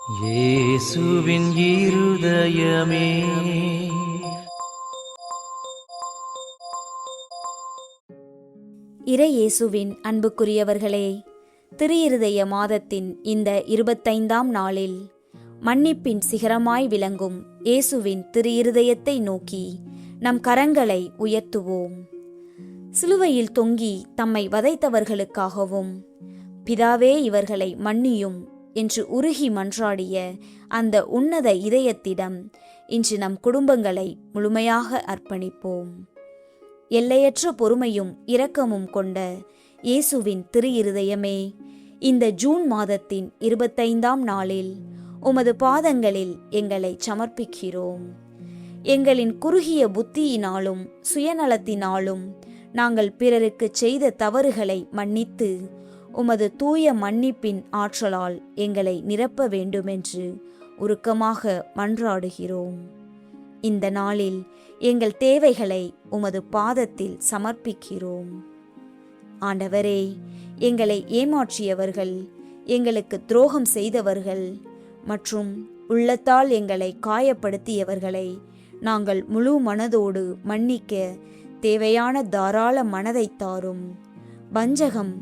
இயேசுவின் இருதயமே. இறையேசுவின் அன்புக்குரியவர்களே, திருஇருதய மாதத்தின் இந்த 25ஆம் நாளில் மன்னிப்பின் சிகரமாய் விளங்கும் இயேசுவின் திருஇருதயத்தை நோக்கி நம் கரங்களை உயர்த்துவோம். சிலுவையில் தொங்கி தம்மை வதைத்தவர்களுக்காகவும் பிதாவே இவர்களை மன்னியும் என்று உருகி மன்றாடிய அந்த உன்னத இதயத்திடம் இன்று நம் குடும்பங்களை முழுமையாக அர்ப்பணிப்போம். எல்லையற்ற பொறுமையும் இரக்கமும் கொண்ட இயேசுவின் திருஇருதயமே, இந்த ஜூன் மாதத்தின் 25ஆம் நாளில் உமது பாதங்களில் எங்களை சமர்ப்பிக்கிறோம். எங்களின் குறுகிய புத்தியினாலும் சுயநலத்தினாலும் நாங்கள் பிறருக்கு செய்த தவறுகளை மன்னித்து உமது தூய மன்னிப்பின் ஆற்றலால் எங்களை நிரப்ப வேண்டுமென்று உருக்கமாக மன்றாடுகிறோம். இந்த நாளில் எங்கள் தேவைகளை உமது பாதத்தில் சமர்ப்பிக்கிறோம். ஆண்டவரே, எங்களை ஏமாற்றியவர்கள், எங்களுக்கு துரோகம் செய்தவர்கள் மற்றும் உள்ளத்தால் எங்களை காயப்படுத்தியவர்களை நாங்கள் முழு மனதோடு மன்னிக்க தேவையான தாராள மனதை தாரும். வஞ்சகம்,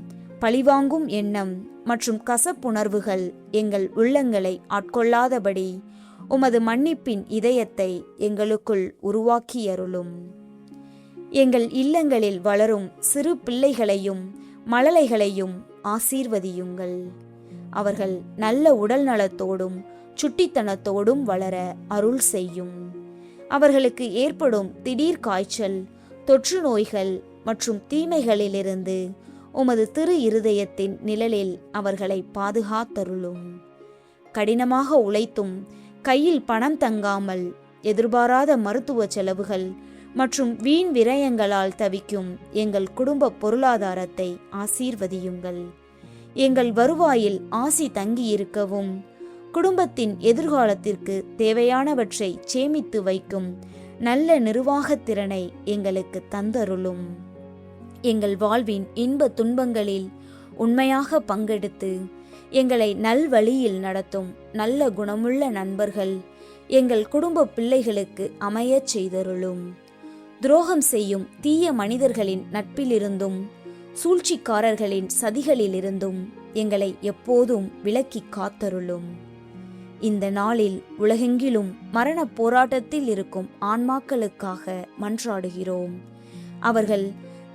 பழிவாங்கும் எண்ணம் மற்றும் கசப்புணர்வுகள் எங்கள் உள்ளங்களை ஆட்கொள்ளாதபடி உமது மன்னிப்பின் இதயத்தை எங்களுக்குள் உருவாக்கியருளும். எங்கள் இல்லங்களில் வளரும் சிறு பிள்ளைகளையும் மழலைகளையும் ஆசீர்வதியுங்கள். அவர்கள் நல்ல உடல் நலத்தோடும் சுட்டித்தனத்தோடும் வளர அருள் செய்யும். அவர்களுக்கு ஏற்படும் திடீர் காய்ச்சல், தொற்று நோய்கள் மற்றும் தீமைகளிலிருந்து உமது திரு இருதயத்தின் நிழலில் அவர்களை பாதுகாத்தருளும். கடினமாக உழைத்தும் கையில் பணம் தங்காமல் எதிர்பாராத மருத்துவ செலவுகள் மற்றும் வீண் விரயங்களால் தவிக்கும் எங்கள் குடும்ப பொருளாதாரத்தை ஆசீர்வதியுங்கள். எங்கள் வருவாயில் ஆசி தங்கியிருக்கவும் குடும்பத்தின் எதிர்காலத்திற்கு தேவையானவற்றை சேமித்து வைக்கும் நல்ல நிர்வாகத் திறனை எங்களுக்கு தந்தருளும். எங்கள் வாழ்வின் இன்ப துன்பங்களில் உண்மையாக பங்கெடுத்து எங்களை நல்வழியில் நடத்தும் நல்ல குணமுள்ள நண்பர்கள் எங்கள் குடும்ப பிள்ளைகளுக்கு அமையச் செய்தருளும். துரோகம் செய்யும் தீய மனிதர்களின் நட்பிலிருந்தும் சூழ்ச்சிக்காரர்களின் சதிகளிலிருந்தும் எங்களை எப்போதும் விலக்கி காத்தருளும். இந்த நாளில் உலகெங்கிலும் மரண போராட்டத்தில் இருக்கும் ஆன்மாக்களுக்காக மன்றாடுகிறோம். அவர்கள்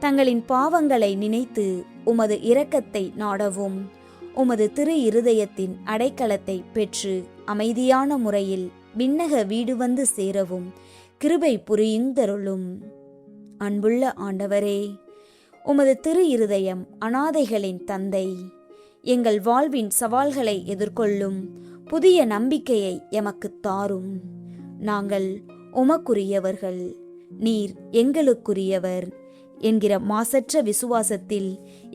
தங்களின் பாவங்களை நினைத்து உமது இரக்கத்தை நாடவும் உமது திரு இருதயத்தின் அடைக்கலத்தை பெற்று அமைதியான முறையில் விண்ணக வீடு வந்து சேரவும் கிருபை புரியுந்தருளும். அன்புள்ள ஆண்டவரே, உமது திரு இருதயம் அனாதைகளின் தந்தை. எங்கள் வாழ்வின் சவால்களை எதிர்கொள்ளும் புதிய நம்பிக்கையை எமக்கு தாரும். நாங்கள் உமக்குரியவர்கள், நீர் எங்களுக்குரியவர் என்கிற மாசற்ற விசுவாசத்தில்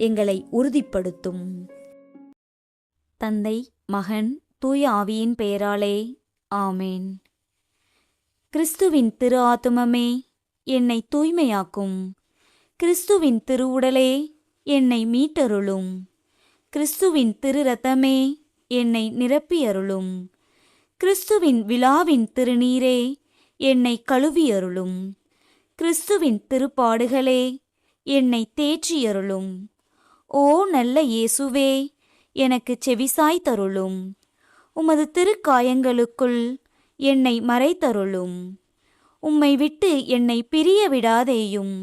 எங்களை உறுதிப்படுத்தும். தந்தை, மகன், தூய ஆவியின் பெயராலே ஆமேன். கிறிஸ்துவின் திரு ஆத்துமமே என்னை தூய்மையாக்கும். கிறிஸ்துவின் திருவுடலே என்னை மீட்டருளும். கிறிஸ்துவின் திரு இரத்தமே என்னை நிரப்பியருளும். கிறிஸ்துவின் விழாவின் திருநீரே என்னை கழுவியருளும். கிறிஸ்துவின் திருப்பாடுகளே என்னை தேற்றியருளும். ஓ நல்ல இயேசுவே, எனக்கு செவிசாய் தருளும். உமது திருக்காயங்களுக்குள் என்னை மறைத்தருளும். உம்மை விட்டு என்னை பிரிய விடாதேயும்.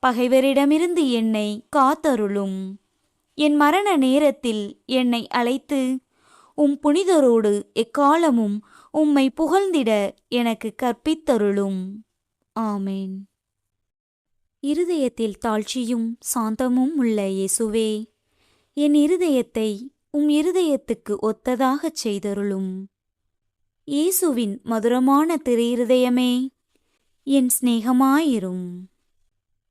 பகைவரிடமிருந்து என்னை காத்தருளும். என் மரண நேரத்தில் என்னை அழைத்து உம் புனிதரோடு எக்காலமும் உம்மை புகழ்ந்திட எனக்கு கற்பித்தருளும். ஆமேன். இருதயத்தில் தாழ்ச்சியும் சாந்தமும் உள்ள இயேசுவே, என் இருதயத்தை உம் இருதயத்துக்கு ஒத்ததாகச் செய்தருளும். இயேசுவின் மதுரமான திரு இருதயமே என் சிநேகமாயிரும்.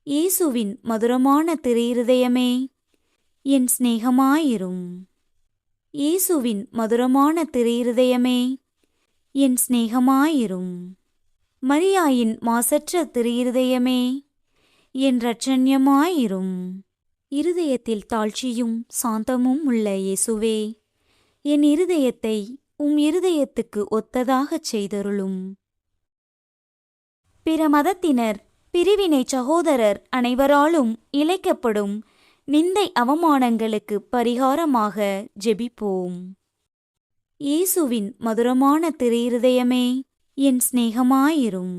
இயேசுவின் மதுரமான திரு இருதயமே என் சிநேகமாயிரும். இயேசுவின் மதுரமான திரு இருதயமே என் சிநேகமாயிரும். மரியாயின் மாசற்ற திரு இருதயமே என் இரட்சண்யமாயிரும். இருதயத்தில் தாழ்ச்சியும் சாந்தமும் உள்ள இயேசுவே, என் இருதயத்தை உம் இருதயத்துக்கு ஒத்ததாகச் செய்தருளும். பிற மதத்தினர், பிரிவினை சகோதரர் அனைவராலும் இழைக்கப்படும் நிந்தை அவமானங்களுக்கு பரிகாரமாக ஜெபிப்போம். இயேசுவின் மதுரமான திருஇருதயமே, என் சிநேகமாயிரும்.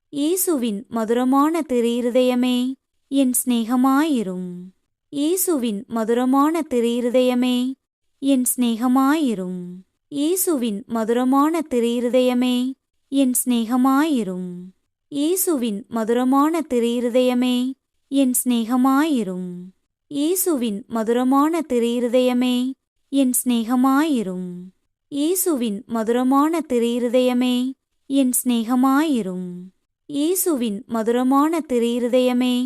இயேசுவின் மதுரமான திருஇருதயமே, என் சிநேகமாயிரும். இயேசுவின் மதுரமான திருஇருதயமே, என் சிநேகமாயிரும். இயேசுவின் மதுரமான திருஇருதயமே, என் சிநேகமாயிரும். இயேசுவின் மதுரமான திருஇருதயமே, என் சிநேகமாயிரும். இயேசுவின் மதுரமான திருஇருதயமே, என் சிநேகமாயிரும். இயேசுவின் மதுரமான திருஇருதயமே, என் சிநேகமாயிரும். இயேசுவின் மதுரமான திருஇருதயமே,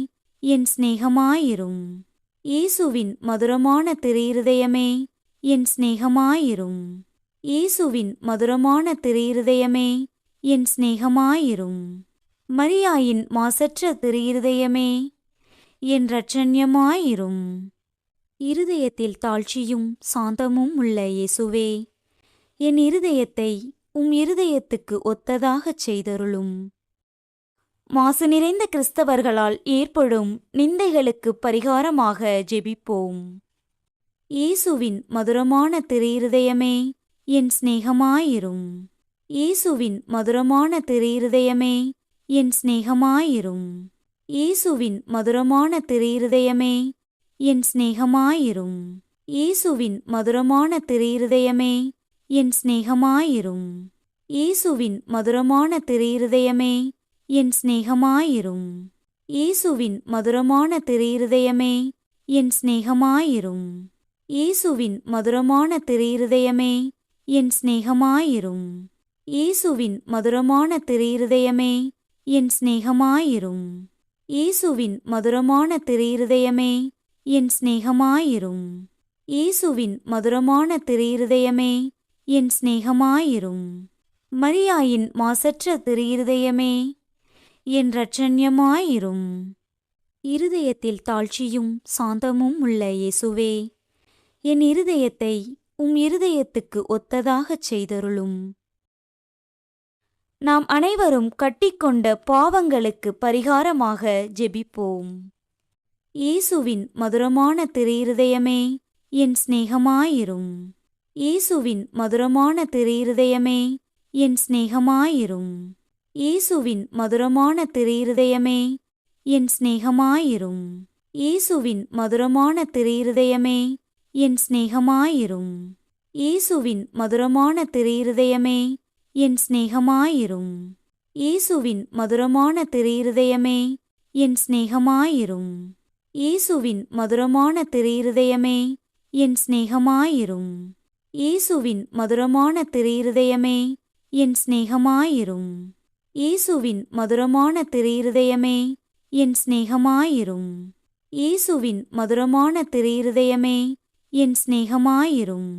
என் சிநேகமாயிரும். இயேசுவின் மதுரமான திருஇருதயமே, என் சிநேகமாயிரும். இயேசுவின் மதுரமான திருஇருதயமே, என் சிநேகமாயிரும். மரியாயின் மாசற்ற திருஇருதயமே, என் இரட்சண்யமாயிரும். இருதயத்தில் தாழ்ச்சியும் சாந்தமும் உள்ள இயேசுவே, என் இருதயத்தை உம் இருதயத்துக்கு ஒத்ததாகச் செய்தருளும். மாசு நிறைந்த கிறிஸ்தவர்களால் ஏற்படும் நிந்தைகளுக்கு பரிகாரமாக ஜெபிப்போம். இயேசுவின் மதுரமான திருஇருதயமே, என் சிநேகமாயிரும். இயேசுவின் மதுரமான திருஇருதயமே, என் சிநேகமாயிரும். இயேசுவின் மதுரமான திருஇருதயமே, என் சிநேகமாயிரும். இயேசுவின் மதுரமான திருஇருதயமே, என் சிநேகமாயிரும். இயேசுவின் மதுரமான திருஇருதயமே, என் சிநேகமாயிரும். இயேசுவின் மதுரமான திருஇருதயமே, என் சிநேகமாயிரும். இயேசுவின் மதுரமான திருஇருதயமே, என் சிநேகமாயிரும். இயேசுவின் மதுரமான திருஇருதயமே, என் சிநேகமாயிரும். இயேசுவின் மதுரமான திருஇருதயமே, என் சிநேகமாயிரும். இயேசுவின் மதுரமான திருஇருதயமே, என் சிநேகமாயிரும். மரியாயின் மாசற்ற திருஇருதயமே, என் இரட்சண்யமாயிரும். இருதயத்தில் தாழ்ச்சியும் சாந்தமும் உள்ள இயேசுவே, என் இருதயத்தை உம் இருதயத்துக்கு ஒத்ததாகச் செய்தருளும். நாம் அனைவரும் கட்டிக்கொண்ட பாவங்களுக்கு பரிகாரமாக ஜெபிப்போம். இயேசுவின் மதுரமான திருஇருதயமே, என் சிநேகமாயிரும். இயேசுவின் மதுரமான திருஇருதயமே, என் சிநேகமாயிரும். இயேசுவின் மதுரமான திருஇருதயமே, என் சிநேகமாயிரும். இயேசுவின் மதுரமான திருஇருதயமே, என் சிநேகமாயிரும். இயேசுவின் மதுரமான திருஇருதயமே, என் சிநேகமாயிரும். இயேசுவின் மதுரமான திருஇருதயமே, என் சிநேகமாயிரும். இயேசுவின் மதுரமான திருஇருதயமே, என் சிநேகமாயிரும். இயேசுவின் மதுரமான திருஇருதயமே, என் சிநேகமாயிரும். இயேசுவின் மதுரமான திருஇருதயமே, என் சிநேகமாயிரும். இயேசுவின் மதுரமான திருஇருதயமே, என் சிநேகமாயிரும்.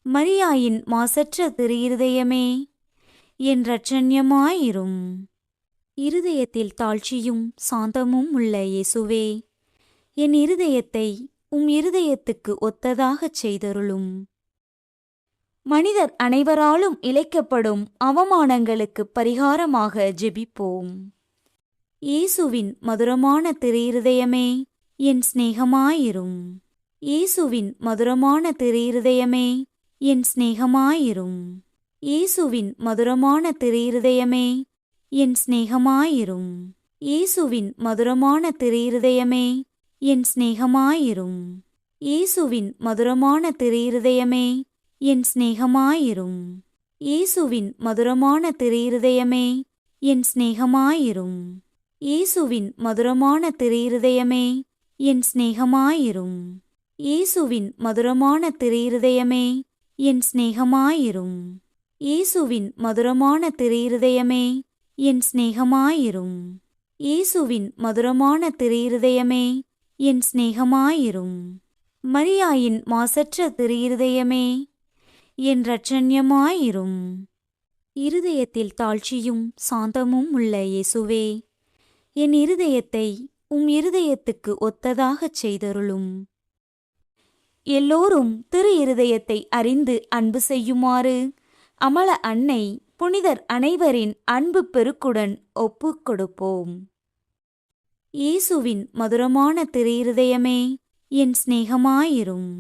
மரியாயின் மாசற்ற திருஇருதயமே, என் இரட்சண்யமாயிரும். இருதயத்தில் தாழ்ச்சியும் சாந்தமும் உள்ள இயேசுவே, என் இருதயத்தை உம் இருதயத்துக்கு ஒத்ததாகச் செய்தருளும். மனிதர் அனைவராலும் இழைக்கப்படும் அவமானங்களுக்கு பரிகாரமாக ஜெபிப்போம். இயேசுவின் மதுரமான திருஇருதயமே, என் சிநேகமாயிரும். இயேசுவின் மதுரமான திருஇருதயமே, என் சிநேகமாயிரும். இயேசுவின் மதுரமான திருஇருதயமே, என் சிநேகமாயிரும். இயேசுவின் மதுரமான திருஇருதயமே, என் சிநேகமாயிரும். இயேசுவின் மதுரமான திருஇருதயமே, என் சிநேகமாயிரும். இயேசுவின் மதுரமான திருஇருதயமே, என் சிநேகமாயிரும். இயேசுவின் மதுரமான திருஇருதயமே, என் சிநேகமாயிரும். இயேசுவின் மதுரமான திருஇருதயமே, என் சிநேகமாயிரும். இயேசுவின் மதுரமான திருஇருதயமே, என் சிநேகமாயிரும். இயேசுவின் மதுரமான திருஇருதயமே, என் சிநேகமாயிரும். மரியாயின் மாசற்ற திருஇருதயமே, என் இரட்சண்யமாயிரும். இருதயத்தில் தாழ்ச்சியும் சாந்தமும் உள்ள இயேசுவே, என் இருதயத்தை உம் இருதயத்துக்கு ஒத்ததாகச் செய்தருளும். எல்லோரும் திரு இருதயத்தை அறிந்து அன்பு செய்யுமாறு அமல அன்னை புனிதர் அனைவரின் அன்பு பெருக்குடன் ஒப்புக் கொடுப்போம். இயேசுவின் மதுரமான திருஇருதயமே, என் சிநேகமாயிரும்.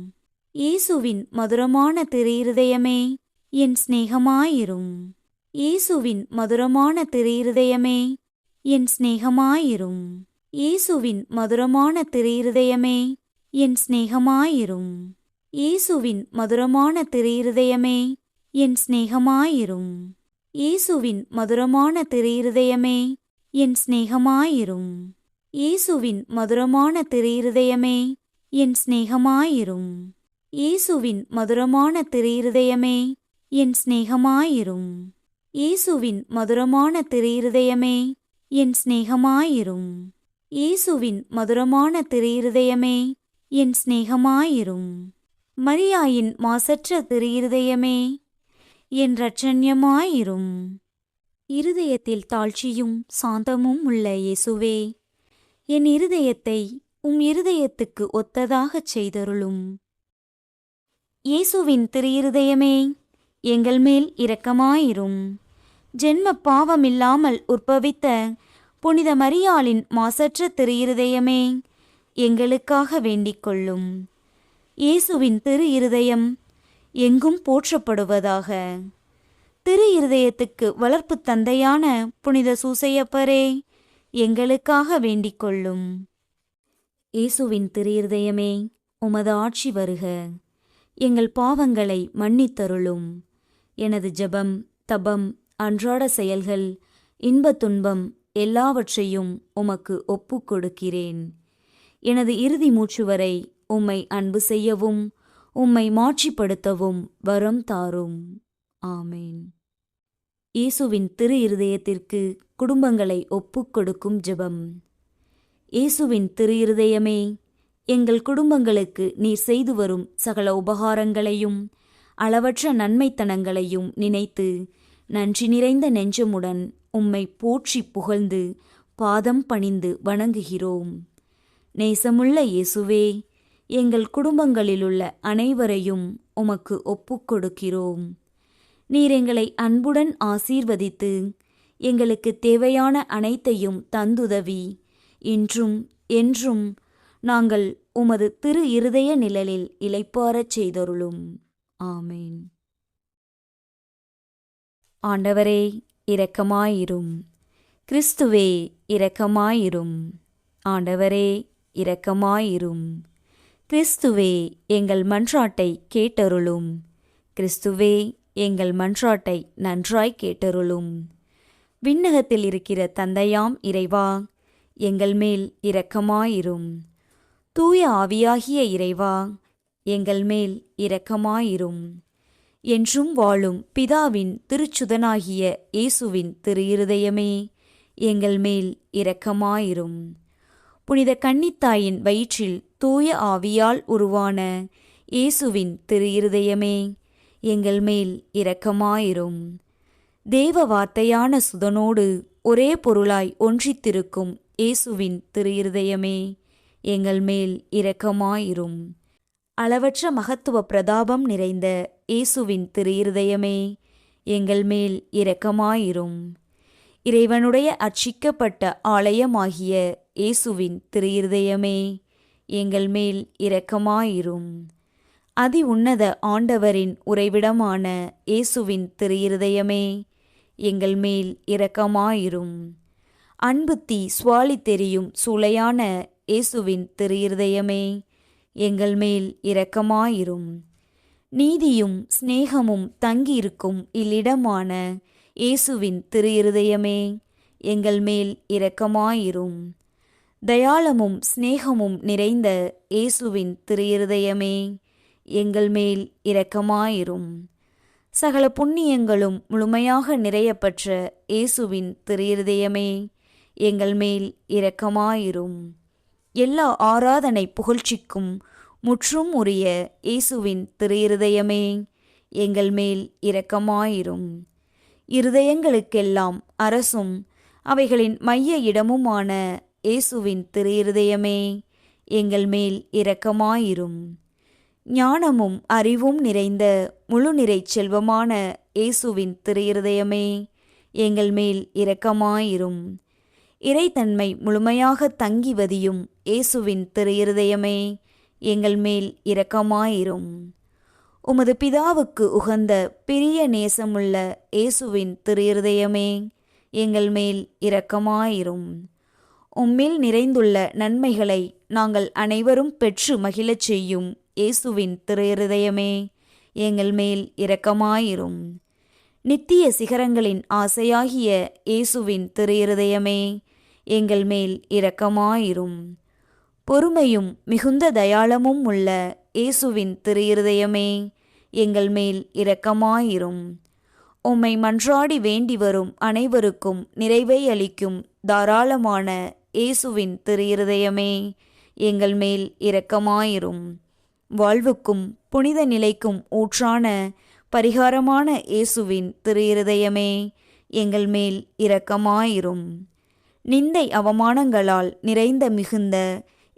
இயேசுவின் மதுரமான திருஇருதயமே, என் சிநேகமாயிரும். இயேசுவின் மதுரமான திருஇருதயமே, என் சிநேகமாயிரும். இயேசுவின் மதுரமான திருஇருதயமே, என் சிநேகமாயிரும். இயேசுவின் மதுரமான திருஇருதயமே, என் சிநேகமாயிரும். இயேசுவின் மதுரமான திருஇருதயமே, என் சிநேகமாயிரும். இயேசுவின் மதுரமான திருஇருதயமே, என் சிநேகமாயிரும். இயேசுவின் மதுரமான திருஇருதயமே, என் சிநேகமாயிரும். இயேசுவின் மதுரமான திருஇருதயமே, என் சிநேகமாயிரும். இயேசுவின் மதுரமான திருஇருதயமே, என் சிநேகமாயிரும். மரியாயின் மாசற்ற திருஇருதயமே, என் இரட்சண்யமாயிரும். இருதயத்தில் தாழ்ச்சியும் சாந்தமும் உள்ள இயேசுவே, என் இருதயத்தை உம் இருதயத்துக்கு ஒத்ததாகச் செய்தருளும். இயேசுவின் திருஇருதயமே, எங்கள் மேல் இரக்கமாயிரும். ஜென்ம பாவமில்லாமல் உற்பவித்த புனித மரியாளின் மாசற்ற திருஇருதயமே, எங்களுக்காக வேண்டிக் கொள்ளும். இயேசுவின் திருஇருதயம் எங்கும் போற்றப்படுவதாக. திருஇருதயத்துக்கு வளர்ப்பு தந்தையான புனித சூசையப்பரே, எங்களுக்காக வேண்டிக் கொள்ளும். இயேசுவின் திருஇருதயமே, உமது ஆட்சி வருக. எங்கள் பாவங்களை மன்னித்தருளும். எனது ஜெபம், தபம், அன்றாட செயல்கள், இன்பத் துன்பம் எல்லாவற்றையும் உமக்கு ஒப்புக் கொடுக்கிறேன். எனது இறுதி மூச்சு வரை உம்மை அன்பு செய்யவும் உம்மை மாட்சிப்படுத்தவும் வரம் தாரும். ஆமேன். இயேசுவின் திருஇருதயத்திற்கு குடும்பங்களை ஒப்புக் கொடுக்கும் ஜெபம். இயேசுவின் திருஇருதயமே, எங்கள் குடும்பங்களுக்கு நீர் செய்து வரும் சகல உபகாரங்களையும் அளவற்ற நன்மைத்தனங்களையும் நினைத்து நன்றி நிறைந்த நெஞ்சமுடன் உம்மை போற்றி புகழ்ந்து பாதம் பணிந்து வணங்குகிறோம். நேசமுள்ள இயேசுவே, எங்கள் குடும்பங்களிலுள்ள அனைவரையும் உமக்கு ஒப்புக் கொடுக்கிறோம். நீர் எங்களை அன்புடன் ஆசீர்வதித்து எங்களுக்கு தேவையான அனைத்தையும் தந்துதவி இன்றும் என்றும் நாங்கள் உமது திருஇருதய நிழலில் இளைப்பாறச் செய்தருளும். ஆமேன். ஆண்டவரே, இரக்கமாயிரும். கிறிஸ்துவே, இரக்கமாயிரும். ஆண்டவரே, இரக்கமாயிரும். கிறிஸ்துவே, எங்கள் மன்றாட்டை கேட்டருளும். கிறிஸ்துவே, எங்கள் மன்றாட்டை நன்றாய் கேட்டருளும். விண்ணகத்தில் இருக்கிற தந்தையாம் இறைவா, எங்கள் மேல் இரக்கமாயிரும். தூய ஆவியாகிய இறைவா, எங்கள் மேல் இரக்கமாயிரும். என்றும் வாழும் பிதாவின் திருச்சுதனாகிய இயேசுவின் திருஇருதயமே, எங்கள் மேல் இரக்கமாயிரும். புனித கன்னித்தாயின் வயிற்றில் தூய ஆவியால் உருவான இயேசுவின் திருஇருதயமே, எங்கள் மேல் இரக்கமாயிரும். தேவ வார்த்தையான சுதனோடு ஒரே பொருளாய் ஒன்றித்திருக்கும் இயேசுவின் திருஇருதயமே, எங்கள் மேல் இரக்கமாயிரும். அளவற்ற மகத்துவ பிரதாபம் நிறைந்த இயேசுவின் திருஇருதயமே, எங்கள் மேல் இரக்கமாயிரும். இறைவனுடைய அர்ச்சிக்கப்பட்ட ஆலயமாகிய இயேசுவின் திருஇருதயமே, எங்கள் மேல் இரக்கமாயிரும். அதி உன்னத ஆண்டவரின் உறைவிடமான இயேசுவின் திருஇருதயமே, எங்கள் மேல் இரக்கமாயிரும். அன்பு தீ சுவாலி தெரியும் சூளையான இயேசுவின் திருஇருதயமே, எங்கள் மேல் இரக்கமாயிரும். நீதியும் சிநேகமும் தங்கியிருக்கும் இல்லிடமான இயேசுவின் திருஇருதயமே, எங்கள் மேல் இரக்கமாயிரும். தயாளமும் சிநேகமும் நிறைந்த இயேசுவின் திருஇருதயமே, எங்கள் மேல் இரக்கமாயிரும். சகல புண்ணியங்களும் முழுமையாக நிறையப்பெற்ற இயேசுவின் திருஇருதயமே, எங்கள் மேல் இரக்கமாயிரும். எல்லா ஆராதனை புகழ்ச்சிக்கும் முற்றும் உரிய இயேசுவின் திருஇருதயமே, எங்கள் மேல் இரக்கமாயிரும். இருதயங்களுக்கெல்லாம் அரசும் அவைகளின் மைய இடமுமான இயேசுவின் திருஇருதயமே, எங்கள் மேல் இரக்கமாயிரும். ஞானமும் அறிவும் நிறைந்த முழுநிறைச் செல்வமான இயேசுவின் திரு இருதயமே, எங்கள் மேல் இரக்கமாயிரும். இறைத்தன்மை முழுமையாக தங்கி வதியும் இயேசுவின் திரு இருதயமே, எங்கள் மேல் இரக்கமாயிரும். உமது பிதாவுக்கு உகந்த பிரிய நேசமுள்ள இயேசுவின் திரு இருதயமே, எங்கள் மேல் இரக்கமாயிரும். உம்மில் நிறைந்துள்ள நன்மைகளை நாங்கள் அனைவரும் பெற்று மகிழச் செய்யும் இயேசுவின் திரு இருதயமே, எங்கள் மேல் இரக்கமாயிரும். நித்திய சிகரங்களின் ஆசையாகிய இயேசுவின் திரு இருதயமே, எங்கள் மேல் இரக்கமாயிரும். பொறுமையும் மிகுந்த தயாளமும் உள்ள இயேசுவின் திரு இருதயமே, எங்கள் மேல் இரக்கமாயிரும். உம்மை மன்றாடி வேண்டி வரும் அனைவருக்கும் நிறைவை அளிக்கும் தாராளமான இயேசுவின் திரு இருதயமே, எங்கள் மேல் இரக்கமாயிரும். வாழ்வுக்கும் புனித நிலைக்கும் ஊற்றான பரிகாரமான இயேசுவின் திரு இருதயமே, எங்கள் மேல் இரக்கமாயிரும். நிந்தை அவமானங்களால் நிறைந்த மிகுந்த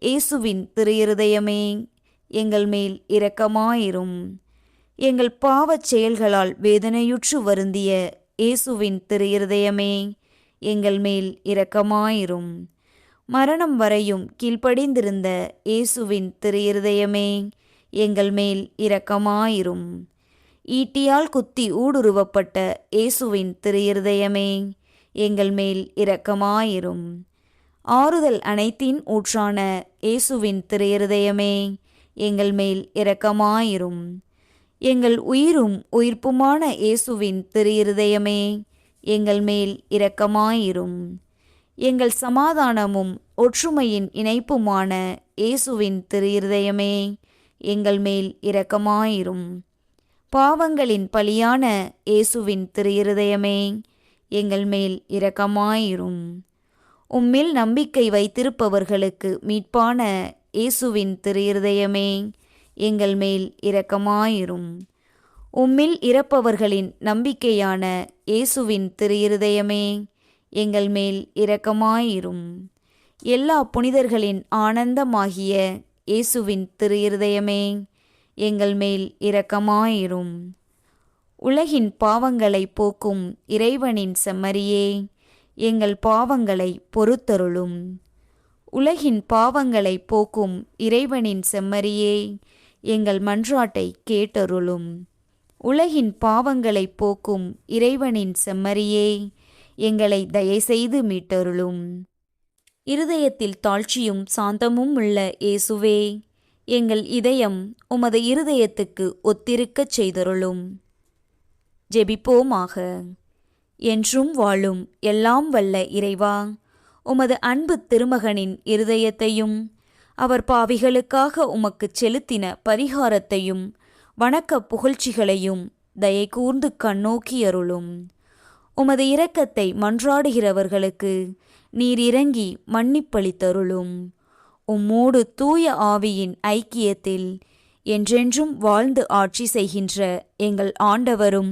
இயேசுவின் திரு இருதயமே, எங்கள் மேல் இரக்கமாயிரும். எங்கள் பாவச் செயல்களால் வேதனையுற்று வருந்திய இயேசுவின் திரு இருதயமே, எங்கள் மேல் இரக்கமாயிரும். மரணம் வரையும் கீழ்ப்படிந்திருந்த இயேசுவின் திரு இருதயமே, எங்கள் மேல் இரக்கமாயிரும். ஈட்டியால் குத்தி ஊடுருவப்பட்ட இயேசுவின் திரு இருதயமே, எங்கள் மேல் இரக்கமாயிரும். ஆறுதல் அனைத்தின் ஊற்றான இயேசுவின் திரு இருதயமே, எங்கள் மேல் இரக்கமாயிரும். எங்கள் உயிரும் உயிர்ப்புமான இயேசுவின் திரு இருதயமே, எங்கள் மேல் இரக்கமாயிரும். எங்கள் சமாதானமும் ஒற்றுமையின் இணைப்புமான இயேசுவின் திரு இருதயமே, எங்கள் மேல் இரக்கமாயிரும். பாவங்களின் பலியான இயேசுவின் திரு இருதயமே, எங்கள் மேல் இரக்கமாயிரும். உம்மில் நம்பிக்கை வைத்திருப்பவர்களுக்கு மீட்பான இயேசுவின் திரு இருதயமே, எங்கள் மேல் இரக்கமாயிரும். உம்மில் இறப்பவர்களின் நம்பிக்கையான இயேசுவின் திரு இருதயமே, எங்கள் மேல் இரக்கமாயிரும். எல்லா புனிதர்களின் ஆனந்தமாகிய இயேசுவின் திரு இருதயமே, எங்கள் மேல் இரக்கமாயிரும். உலகின் பாவங்களை போக்கும் இறைவனின் செம்மறியே, எங்கள் பாவங்களை பொறுத்தருளும். உலகின் பாவங்களை போக்கும் இறைவனின் செம்மறியே, எங்கள் மன்றாட்டை கேட்டருளும். உலகின் பாவங்களை போக்கும் இறைவனின் செம்மறியே, எங்களை தயைசெய்து மீட்டருளும். இருதயத்தில் தாழ்ச்சியும் சாந்தமும் உள்ள இயேசுவே, எங்கள் இதயம் உமது இருதயத்துக்கு ஒத்திருக்கச் செய்தருளும். ஜெபிப்போமாக. என்றும் வாழும் எல்லாம் வல்ல இறைவா, உமது அன்பு திருமகனின் இருதயத்தையும் அவர் பாவிகளுக்காக உமக்குச் செலுத்தின பரிகாரத்தையும் வணக்க புகழ்ச்சிகளையும் தயை கூர்ந்து கண்ணோக்கியருளும். உமது இரக்கத்தை மன்றாடுகிறவர்களுக்கு நீர் இறங்கி மன்னிப்பளித்தருளும். உம்மோடு தூய ஆவியின் ஐக்கியத்தில் என்றென்றும் வாழ்ந்து ஆட்சி செய்கின்ற எங்கள் ஆண்டவரும்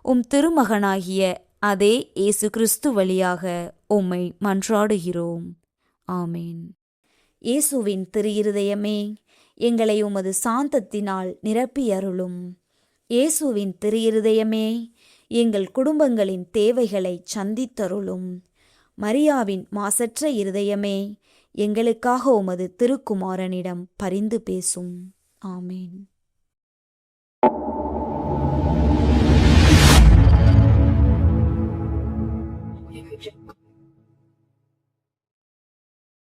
உம் திருமகனாகிய அதே இயேசு கிறிஸ்து வழியாக உம்மை மன்றாடுகிறோம். ஆமேன். இயேசுவின் திரு இருதயமே, எங்களை உமது சாந்தத்தினால் நிரப்பியருளும். இயேசுவின் திரு இருதயமே, எங்கள் குடும்பங்களின் தேவைகளை சந்தித்தருளும். மரியாவின் மாசற்ற இருதயமே, எங்களுக்காக உமது திருக்குமாரனிடம் பரிந்து பேசும். ஆமேன்.